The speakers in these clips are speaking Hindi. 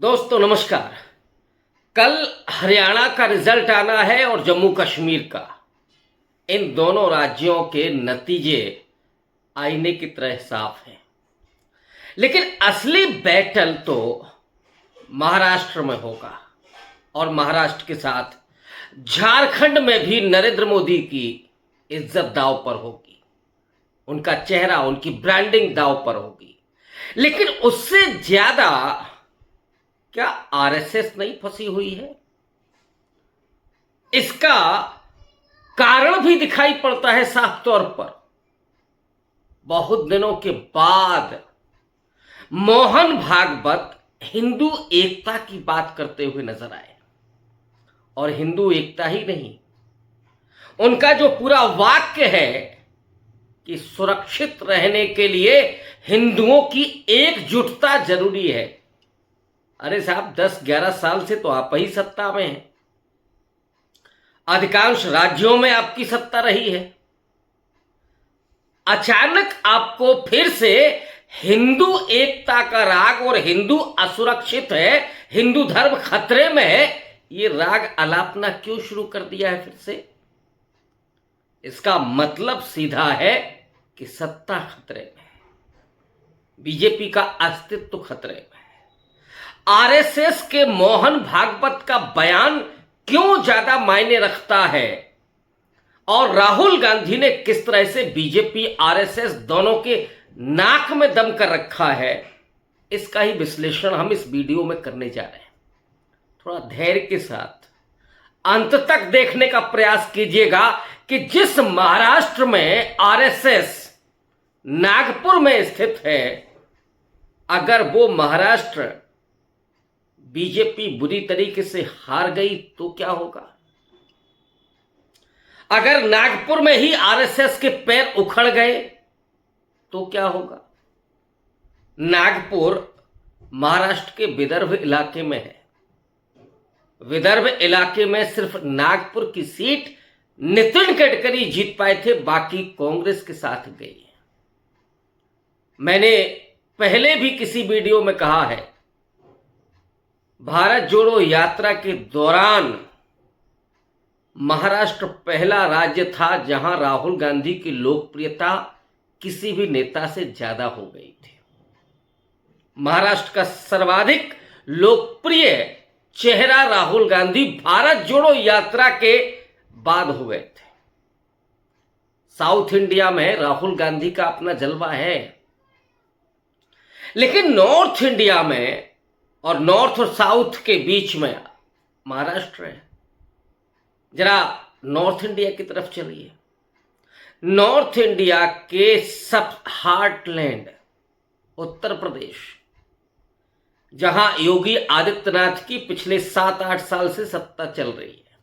दोस्तों नमस्कार। कल हरियाणा का रिजल्ट आना है और जम्मू कश्मीर का। इन दोनों राज्यों के नतीजे आईने की तरह साफ हैं, लेकिन असली बैटल तो महाराष्ट्र में होगा और महाराष्ट्र के साथ झारखंड में भी नरेंद्र मोदी की इज्जत दांव पर होगी, उनका चेहरा, उनकी ब्रांडिंग दांव पर होगी। लेकिन उससे ज्यादा क्या आरएसएस नहीं फंसी हुई है? इसका कारण भी दिखाई पड़ता है साफ तौर पर। बहुत दिनों के बाद मोहन भागवत हिंदू एकता की बात करते हुए नजर आए, और हिंदू एकता ही नहीं, उनका जो पूरा वाक्य है कि सुरक्षित रहने के लिए हिंदुओं की एकजुटता जरूरी है। अरे साहब, 10-11 साल से तो आप ही सत्ता में हैं, अधिकांश राज्यों में आपकी सत्ता रही है। अचानक आपको फिर से हिंदू एकता का राग और हिंदू असुरक्षित है, हिंदू धर्म खतरे में है, ये राग अलापना क्यों शुरू कर दिया है फिर से? इसका मतलब सीधा है कि सत्ता खतरे में है, बीजेपी का अस्तित्व खतरे में है। आरएसएस के मोहन भागवत का बयान क्यों ज्यादा मायने रखता है और राहुल गांधी ने किस तरह से बीजेपी आरएसएस दोनों के नाक में दम कर रखा है, इसका ही विश्लेषण हम इस वीडियो में करने जा रहे हैं। थोड़ा धैर्य के साथ अंत तक देखने का प्रयास कीजिएगा कि जिस महाराष्ट्र में आरएसएस नागपुर में स्थित है, अगर वो महाराष्ट्र बीजेपी बुरी तरीके से हार गई तो क्या होगा? अगर नागपुर में ही आरएसएस के पैर उखड़ गए तो क्या होगा? नागपुर महाराष्ट्र के विदर्भ इलाके में है। विदर्भ इलाके में सिर्फ नागपुर की सीट नितिन गडकरी जीत पाए थे, बाकी कांग्रेस के साथ गई है। मैंने पहले भी किसी वीडियो में कहा है, भारत जोड़ो यात्रा के दौरान महाराष्ट्र पहला राज्य था जहां राहुल गांधी की लोकप्रियता किसी भी नेता से ज्यादा हो गई थी। महाराष्ट्र का सर्वाधिक लोकप्रिय चेहरा राहुल गांधी भारत जोड़ो यात्रा के बाद हो गए थे। साउथ इंडिया में राहुल गांधी का अपना जलवा है, लेकिन नॉर्थ इंडिया में और नॉर्थ और साउथ के बीच में महाराष्ट्र है। जरा नॉर्थ इंडिया की तरफ चलिए। नॉर्थ इंडिया के सब हार्टलैंड उत्तर प्रदेश, जहां योगी आदित्यनाथ की पिछले 7-8 साल से सत्ता चल रही है।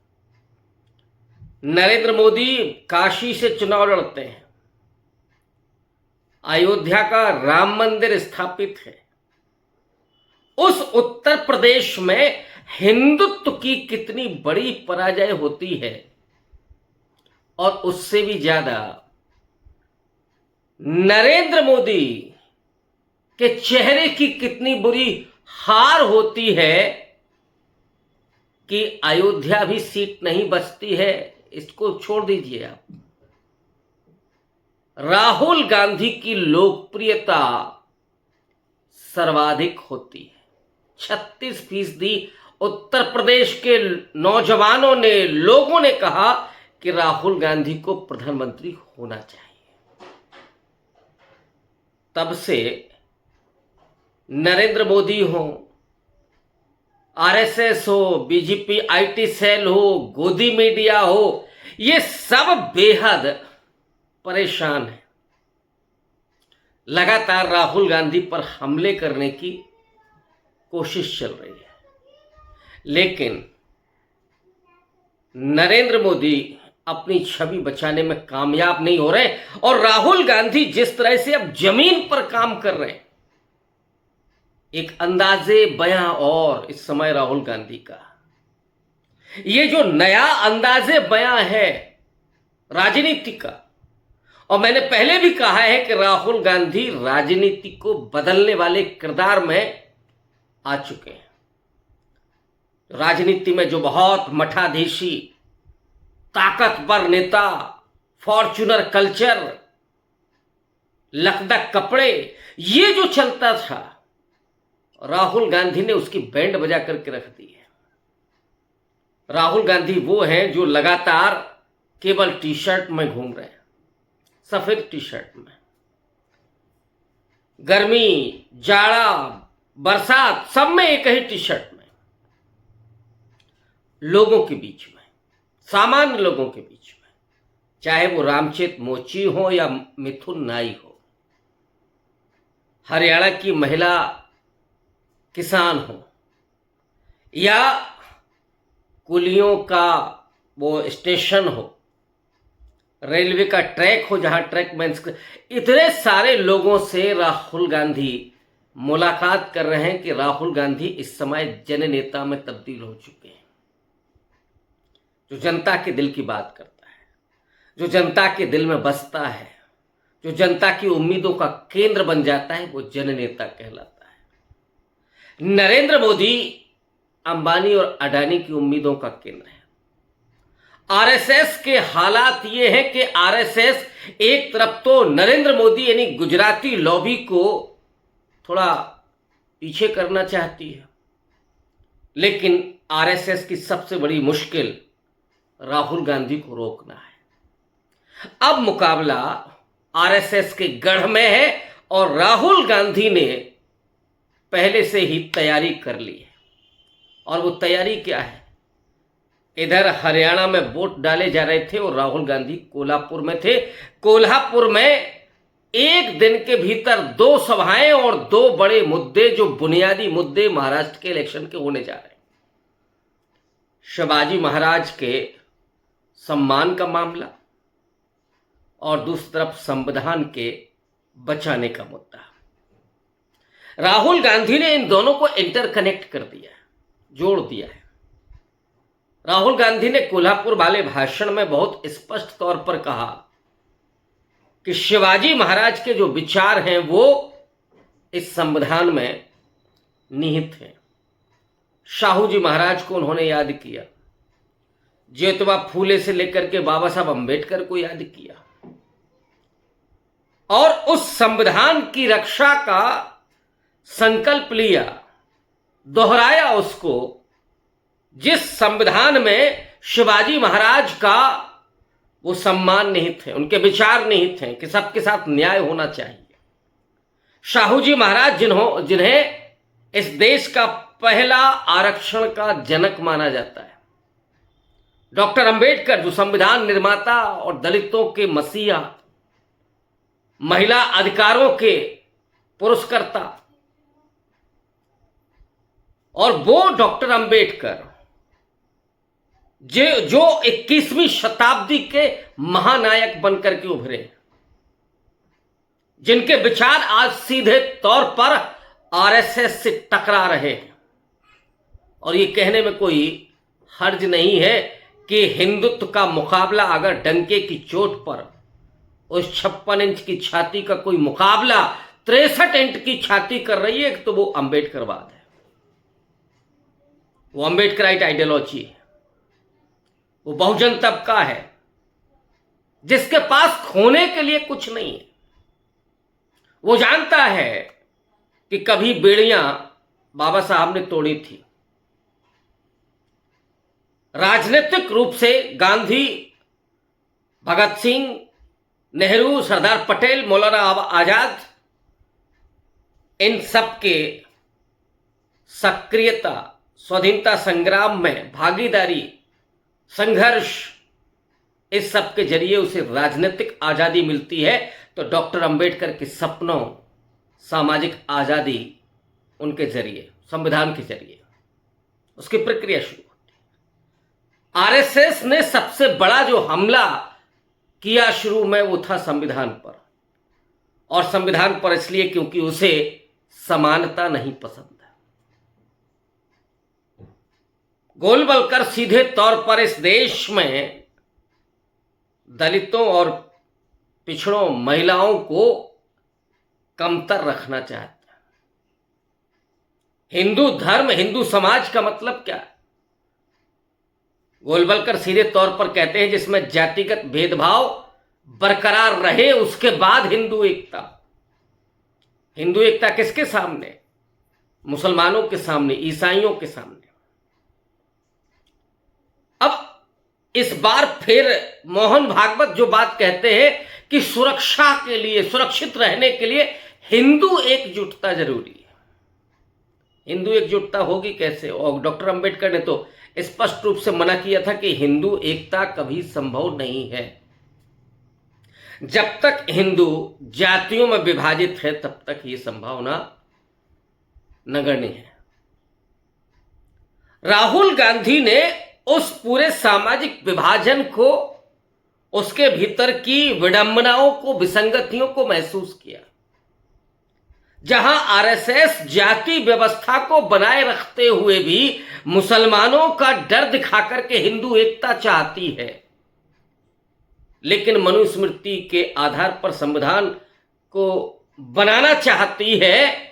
नरेंद्र मोदी काशी से चुनाव लड़ते हैं, अयोध्या का राम मंदिर स्थापित है। उस उत्तर प्रदेश में हिंदुत्व की कितनी बड़ी पराजय होती है, और उससे भी ज्यादा नरेंद्र मोदी के चेहरे की कितनी बुरी हार होती है कि अयोध्या भी सीट नहीं बचती है। इसको छोड़ दीजिए आप, राहुल गांधी की लोकप्रियता सर्वाधिक होती है। 36% उत्तर प्रदेश के नौजवानों ने, लोगों ने कहा कि राहुल गांधी को प्रधानमंत्री होना चाहिए। तब से नरेंद्र मोदी हो, आरएसएस हो, बीजेपी आईटी सेल हो, गोदी मीडिया हो, ये सब बेहद परेशान है। लगातार राहुल गांधी पर हमले करने की कोशिश चल रही है, लेकिन नरेंद्र मोदी अपनी छवि बचाने में कामयाब नहीं हो रहे, और राहुल गांधी जिस तरह से अब जमीन पर काम कर रहे हैं, एक अंदाजे बयां और इस समय राहुल गांधी का, ये जो नया अंदाजे बयां है राजनीति का, और मैंने पहले भी कहा है कि राहुल गांधी राजनीति को बदलने वाले किरदार में आ चुके हैं। राजनीति में जो बहुत मठाधीशी, ताकतवर नेता, फॉर्च्यूनर कल्चर, लकदक कपड़े, ये जो चलता था, राहुल गांधी ने उसकी बैंड बजा करके रख दी है। राहुल गांधी वो हैं जो लगातार केवल टी शर्ट में घूम रहे हैं, सफेद टी शर्ट में। गर्मी, जाड़ा, बरसात, सब में एक ही टी शर्ट में, लोगों के बीच में, सामान्य लोगों के बीच में, चाहे वो रामचेत मोची हो या मिथुन नाई हो, हरियाणा की महिला किसान हो, या कुलियों का वो स्टेशन हो, रेलवे का ट्रैक हो जहां ट्रैक में इतने सारे लोगों से राहुल गांधी मुलाकात कर रहे हैं कि राहुल गांधी इस समय जननेता में तब्दील हो चुके हैं। जो जनता के दिल की बात करता है, जो जनता के दिल में बसता है, जो जनता की उम्मीदों का केंद्र बन जाता है, वो जननेता कहलाता है। नरेंद्र मोदी अंबानी और अडानी की उम्मीदों का केंद्र है। आरएसएस के हालात ये हैं कि आरएसएस एक तरफ तो नरेंद्र मोदी यानी गुजराती लॉबी को थोड़ा पीछे करना चाहती है, लेकिन आरएसएस की सबसे बड़ी मुश्किल राहुल गांधी को रोकना है। अब मुकाबला आरएसएस के गढ़ में है और राहुल गांधी ने पहले से ही तैयारी कर ली है। और वो तैयारी क्या है? इधर हरियाणा में वोट डाले जा रहे थे और राहुल गांधी कोल्हापुर में थे। कोल्हापुर में एक दिन के भीतर 2 सभाएं और 2 बड़े मुद्दे, जो बुनियादी मुद्दे महाराष्ट्र के इलेक्शन के होने जा रहे हैं। शिवाजी महाराज के सम्मान का मामला और दूसरी तरफ संविधान के बचाने का मुद्दा। राहुल गांधी ने इन दोनों को इंटरकनेक्ट कर दिया है, जोड़ दिया है। राहुल गांधी ने कोल्हापुर वाले भाषण में बहुत स्पष्ट तौर पर कहा कि शिवाजी महाराज के जो विचार हैं वो इस संविधान में निहित हैं। शाहू जी महाराज को उन्होंने याद किया, ज्योतिबा फूले से लेकर के बाबा साहब अंबेडकर को याद किया और उस संविधान की रक्षा का संकल्प लिया, दोहराया उसको, जिस संविधान में शिवाजी महाराज का वो सम्मान निहित है, उनके विचार निहित हैं कि सबके साथ न्याय होना चाहिए। शाहू जी महाराज जिन्हें इस देश का पहला आरक्षण का जनक माना जाता है। डॉक्टर अंबेडकर जो संविधान निर्माता और दलितों के मसीहा, महिला अधिकारों के पुरस्कर्ता, और वो डॉक्टर अंबेडकर जो 21वीं शताब्दी के महानायक बनकर के उभरे, जिनके विचार आज सीधे तौर पर आरएसएस से टकरा रहे हैं। और ये कहने में कोई हर्ज नहीं है कि हिंदुत्व का मुकाबला अगर डंके की चोट पर उस 56 इंच की छाती का कोई मुकाबला 63 इंच की छाती कर रही है, तो वो अंबेडकरवाद है, वो अंबेडकराइट आइडियोलॉजी है, वो बहुजन तबका है जिसके पास खोने के लिए कुछ नहीं है। वो जानता है कि कभी बेड़ियां बाबा साहब ने तोड़ी थी। राजनीतिक रूप से गांधी, भगत सिंह, नेहरू, सरदार पटेल, मौलाना आजाद, इन सब के सक्रियता, स्वाधीनता संग्राम में भागीदारी, संघर्ष, इस सब के जरिए उसे राजनीतिक आजादी मिलती है। तो डॉक्टर अंबेडकर के सपनों, सामाजिक आजादी, उनके जरिए, संविधान के जरिए उसकी प्रक्रिया शुरू होती है। आरएसएस ने सबसे बड़ा जो हमला किया शुरू में, वो था संविधान पर, और संविधान पर इसलिए क्योंकि उसे समानता नहीं पसंद है। गोलवलकर सीधे तौर पर इस देश में दलितों और पिछड़ों, महिलाओं को कमतर रखना चाहता है। हिंदू धर्म, हिंदू समाज का मतलब क्या है? गोलवलकर सीधे तौर पर कहते हैं जिसमें जातिगत भेदभाव बरकरार रहे, उसके बाद हिंदू एकता। हिंदू एकता किसके सामने? मुसलमानों के सामने, ईसाइयों के सामने। अब इस बार फिर मोहन भागवत जो बात कहते हैं कि सुरक्षा के लिए, सुरक्षित रहने के लिए हिंदू एकजुटता जरूरी है। हिंदू एकजुटता होगी कैसे? और डॉक्टर अंबेडकर ने तो स्पष्ट रूप से मना किया था कि हिंदू एकता कभी संभव नहीं है। जब तक हिंदू जातियों में विभाजित है तब तक ये संभावना नगण्य है। राहुल गांधी ने उस पूरे सामाजिक विभाजन को, उसके भीतर की विडंबनाओं को, विसंगतियों को महसूस किया। जहां आरएसएस जाति व्यवस्था को बनाए रखते हुए भी मुसलमानों का डर दिखा करके हिंदू एकता चाहती है, लेकिन मनुस्मृति के आधार पर संविधान को बनाना चाहती है,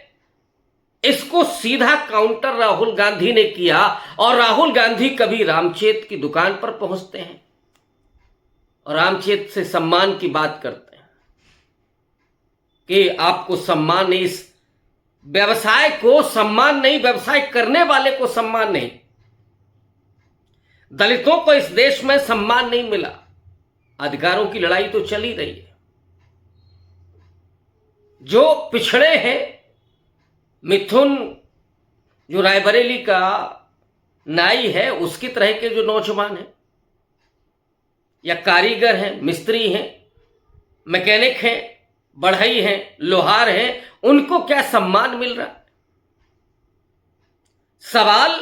इसको सीधा काउंटर राहुल गांधी ने किया। और राहुल गांधी कभी रामचेत की दुकान पर पहुंचते हैं और रामचेत से सम्मान की बात करते हैं कि आपको सम्मान नहीं, इस व्यवसाय को सम्मान नहीं, व्यवसाय करने वाले को सम्मान नहीं। दलितों को इस देश में सम्मान नहीं मिला। अधिकारों की लड़ाई तो चली रही है। जो पिछड़े हैं, मिथुन जो रायबरेली का नाई है, उसकी तरह के जो नौजवान हैं, या कारीगर हैं, मिस्त्री हैं, मैकेनिक हैं, बढ़ई हैं, लोहार हैं, उनको क्या सम्मान मिल रहा है? सवाल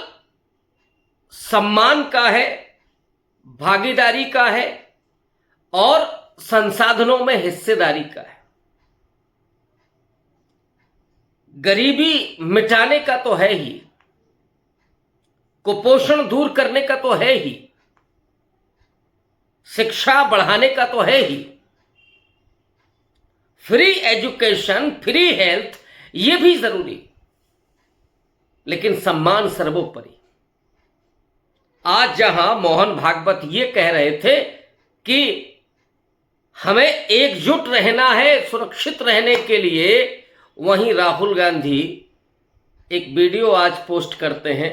सम्मान का है, भागीदारी का है और संसाधनों में हिस्सेदारी का है। गरीबी मिटाने का तो है ही, कुपोषण दूर करने का तो है ही, शिक्षा बढ़ाने का तो है ही, फ्री एजुकेशन, फ्री हेल्थ, ये भी जरूरी, लेकिन सम्मान सर्वोपरि। आज जहां मोहन भागवत ये कह रहे थे कि हमें एकजुट रहना है सुरक्षित रहने के लिए, वहीं राहुल गांधी एक वीडियो आज पोस्ट करते हैं,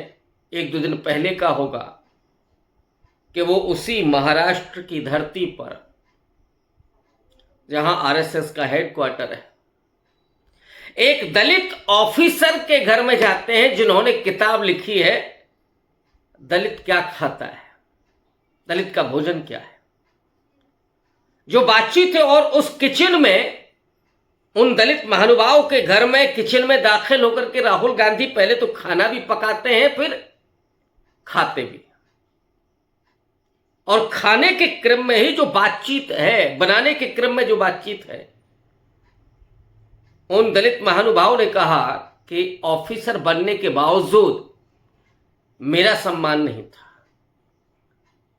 एक दो दिन पहले का होगा, कि वो उसी महाराष्ट्र की धरती पर जहां आरएसएस का हेडक्वार्टर है, एक दलित ऑफिसर के घर में जाते हैं जिन्होंने किताब लिखी है दलित क्या खाता है, दलित का भोजन क्या है। जो बातचीत है, और उस किचन में, उन दलित महानुभाव के घर में किचन में दाखिल होकर के राहुल गांधी पहले तो खाना भी पकाते हैं, फिर खाते भी। और खाने के क्रम में ही जो बातचीत है, बनाने के क्रम में जो बातचीत है, उन दलित महानुभाव ने कहा कि ऑफिसर बनने के बावजूद मेरा सम्मान नहीं था।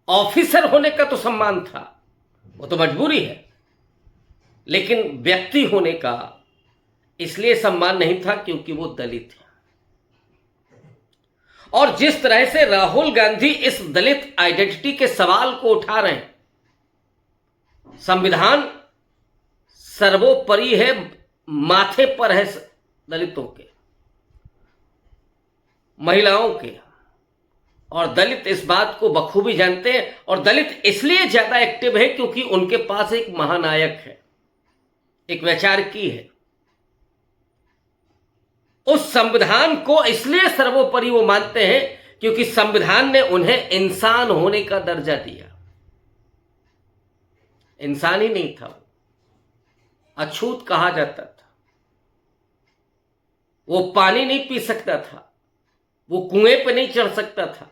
ऑफिसर होने का तो सम्मान था, वो तो मजबूरी है, लेकिन व्यक्ति होने का इसलिए सम्मान नहीं था क्योंकि वो दलित है। और जिस तरह से राहुल गांधी इस दलित आइडेंटिटी के सवाल को उठा रहे हैं, संविधान सर्वोपरि है, माथे पर है दलितों के, महिलाओं के, और दलित इस बात को बखूबी जानते हैं। और दलित इसलिए ज्यादा एक्टिव है क्योंकि उनके पास एक महानायक है, एक वैचारिकी है। उस संविधान को इसलिए सर्वोपरि वो मानते हैं क्योंकि संविधान ने उन्हें इंसान होने का दर्जा दिया। इंसान ही नहीं था, अछूत कहा जाता था। वो पानी नहीं पी सकता था, वो कुएं पे नहीं चढ़ सकता था,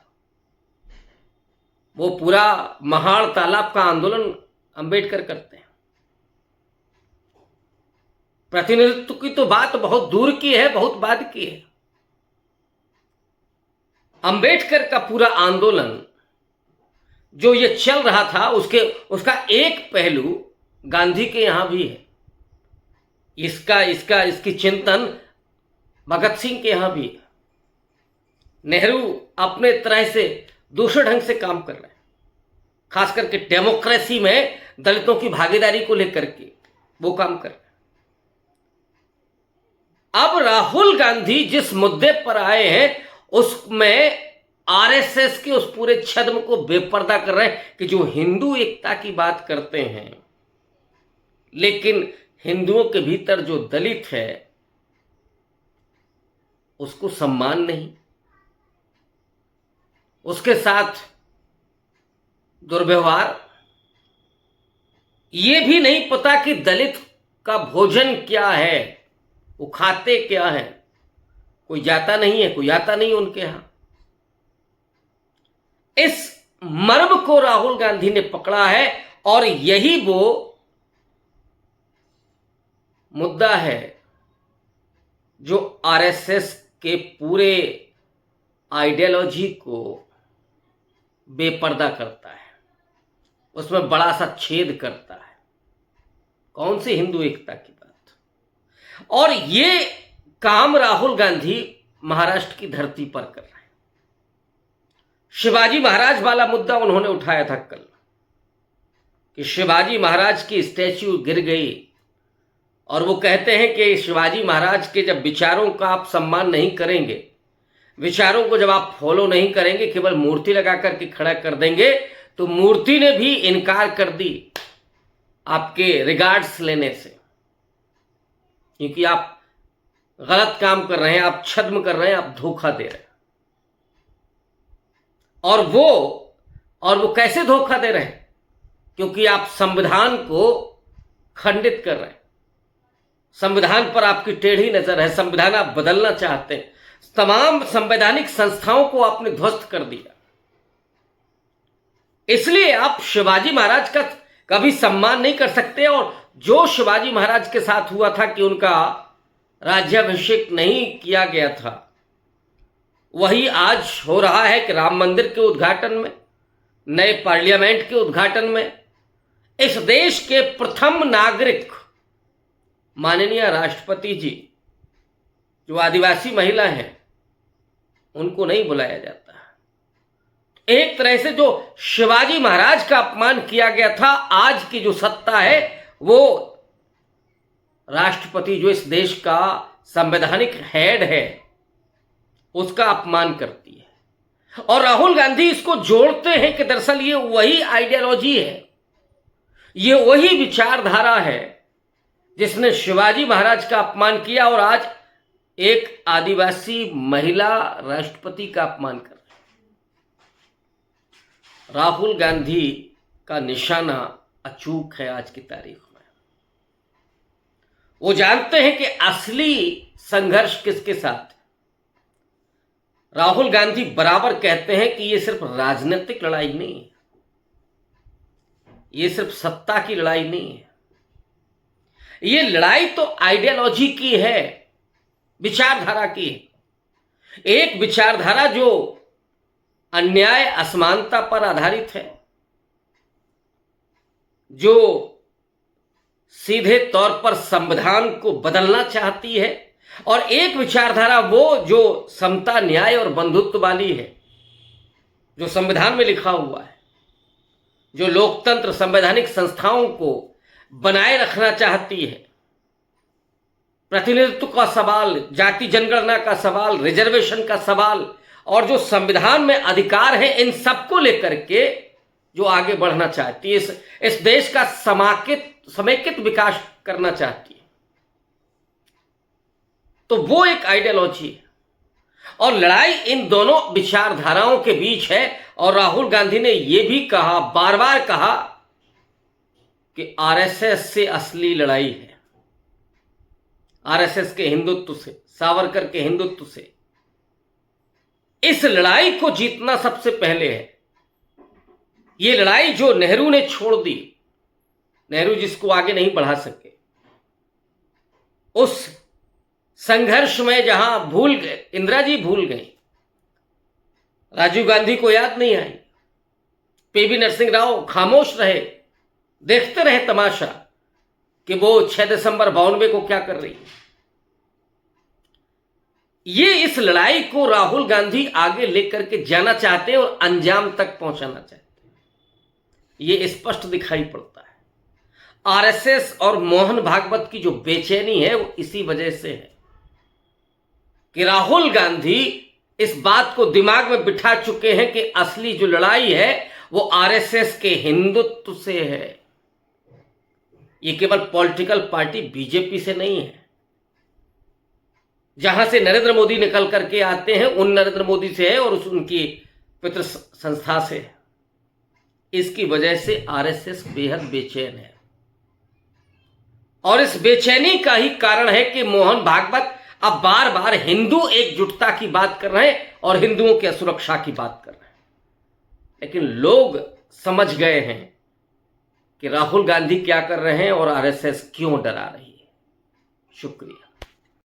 वो पूरा महाड़ तालाब का आंदोलन अंबेडकर करते हैं। प्रतिनिधित्व की तो बात बहुत दूर की है, बहुत बाद की है। अंबेडकर का पूरा आंदोलन जो ये चल रहा था, उसका एक पहलू गांधी के यहां भी है। इसकी चिंतन भगत सिंह के यहां भी है। नेहरू अपने तरह से दूसरे ढंग से काम कर रहे हैं। खास करके डेमोक्रेसी में दलितों की भागीदारी को लेकर के वो काम कर रहे हैं। अब राहुल गांधी जिस मुद्दे पर आए हैं उसमें आरएसएस के उस पूरे छद्म को बेपर्दा कर रहे हैं कि जो हिंदू एकता की बात करते हैं, लेकिन हिंदुओं के भीतर जो दलित है उसको सम्मान नहीं, उसके साथ दुर्व्यवहार, ये भी नहीं पता कि दलित का भोजन क्या है, वो खाते क्या है। कोई जाता नहीं है, कोई आता नहीं उनके यहां। इस मर्म को राहुल गांधी ने पकड़ा है और यही वो मुद्दा है जो आरएसएस के पूरे आइडियोलॉजी को बेपर्दा करता है, उसमें बड़ा सा छेद करता है। कौन सी हिंदू एकता की बात। और ये काम राहुल गांधी महाराष्ट्र की धरती पर कर रहे हैं। शिवाजी महाराज वाला मुद्दा उन्होंने उठाया था कल कि शिवाजी महाराज की स्टैच्यू गिर गई और वो कहते हैं कि शिवाजी महाराज के जब विचारों का आप सम्मान नहीं करेंगे, विचारों को जब आप फॉलो नहीं करेंगे, केवल मूर्ति लगा करके खड़ा कर देंगे, तो मूर्ति ने भी इनकार कर दी आपके रिगार्ड्स लेने से, क्योंकि आप गलत काम कर रहे हैं, आप छद्म कर रहे हैं, आप धोखा दे रहे हैं। और वो कैसे धोखा दे रहे हैं? क्योंकि आप संविधान को खंडित कर रहे हैं, संविधान पर आपकी टेढ़ी नजर है, संविधान आप बदलना चाहते हैं, तमाम संवैधानिक संस्थाओं को आपने ध्वस्त कर दिया। इसलिए आप शिवाजी महाराज का कभी सम्मान नहीं कर सकते। और जो शिवाजी महाराज के साथ हुआ था कि उनका राज्याभिषेक नहीं किया गया था, वही आज हो रहा है कि राम मंदिर के उद्घाटन में, नए पार्लियामेंट के उद्घाटन में इस देश के प्रथम नागरिक माननीय राष्ट्रपति जी, जो आदिवासी महिला हैं, उनको नहीं बुलाया जाता। एक तरह से जो शिवाजी महाराज का अपमान किया गया था, आज की जो सत्ता है वो राष्ट्रपति, जो इस देश का संवैधानिक हेड है, उसका अपमान करती है। और राहुल गांधी इसको जोड़ते हैं कि दरअसल ये वही आइडियोलॉजी है, ये वही विचारधारा है जिसने शिवाजी महाराज का अपमान किया और आज एक आदिवासी महिला राष्ट्रपति का अपमान कर रही है। राहुल गांधी का निशाना अचूक है आज की तारीख में। वो जानते हैं कि असली संघर्ष किसके साथ। राहुल गांधी बराबर कहते हैं कि ये सिर्फ राजनीतिक लड़ाई नहीं है, ये सिर्फ सत्ता की लड़ाई नहीं है, ये लड़ाई तो आइडियोलॉजी की है, विचारधारा की है। एक विचारधारा जो अन्याय असमानता पर आधारित है, जो सीधे तौर पर संविधान को बदलना चाहती है, और एक विचारधारा वो जो समता, न्याय और बंधुत्व वाली है, जो संविधान में लिखा हुआ है, जो लोकतंत्र, संवैधानिक संस्थाओं को बनाए रखना चाहती है। प्रतिनिधित्व का सवाल, जाति जनगणना का सवाल, रिजर्वेशन का सवाल, और जो संविधान में अधिकार है, इन सबको लेकर के जो आगे बढ़ना चाहती है, इस देश का समेकित विकास करना चाहती है, तो वो एक आइडियोलॉजी है। और लड़ाई इन दोनों विचारधाराओं के बीच है। और राहुल गांधी ने यह भी कहा, बार बार कहा, कि आरएसएस से असली लड़ाई है, आरएसएस के हिंदुत्व से, सावरकर के हिंदुत्व से। इस लड़ाई को जीतना सबसे पहले है। ये लड़ाई जो नेहरू ने छोड़ दी, नेहरू जिसको आगे नहीं बढ़ा सके, उस संघर्ष में जहां भूल गए, इंदिरा जी भूल गई, राजीव गांधी को याद नहीं आई, पीवी नरसिंह राव खामोश रहे, देखते रहे तमाशा कि वो 6 दिसंबर 92 को क्या कर रही है। ये इस लड़ाई को राहुल गांधी आगे लेकर के जाना चाहते हैं और अंजाम तक पहुंचाना चाहते हैं। ये स्पष्ट दिखाई पड़ता है। आरएसएस और मोहन भागवत की जो बेचैनी है वो इसी वजह से है कि राहुल गांधी इस बात को दिमाग में बिठा चुके हैं कि असली जो लड़ाई है वो आरएसएस के हिंदुत्व से है। ये केवल पॉलिटिकल पार्टी बीजेपी से नहीं है, जहां से नरेंद्र मोदी निकल करके आते हैं उन नरेंद्र मोदी से है और उनकी पितृ संस्था से है। इसकी वजह से आरएसएस बेहद बेचैन है और इस बेचैनी का ही कारण है कि मोहन भागवत अब बार बार हिंदू एकजुटता की बात कर रहे हैं और हिंदुओं की सुरक्षा की बात कर रहे हैं। लेकिन लोग समझ गए हैं कि राहुल गांधी क्या कर रहे हैं और आरएसएस क्यों डरा रही है। शुक्रिया।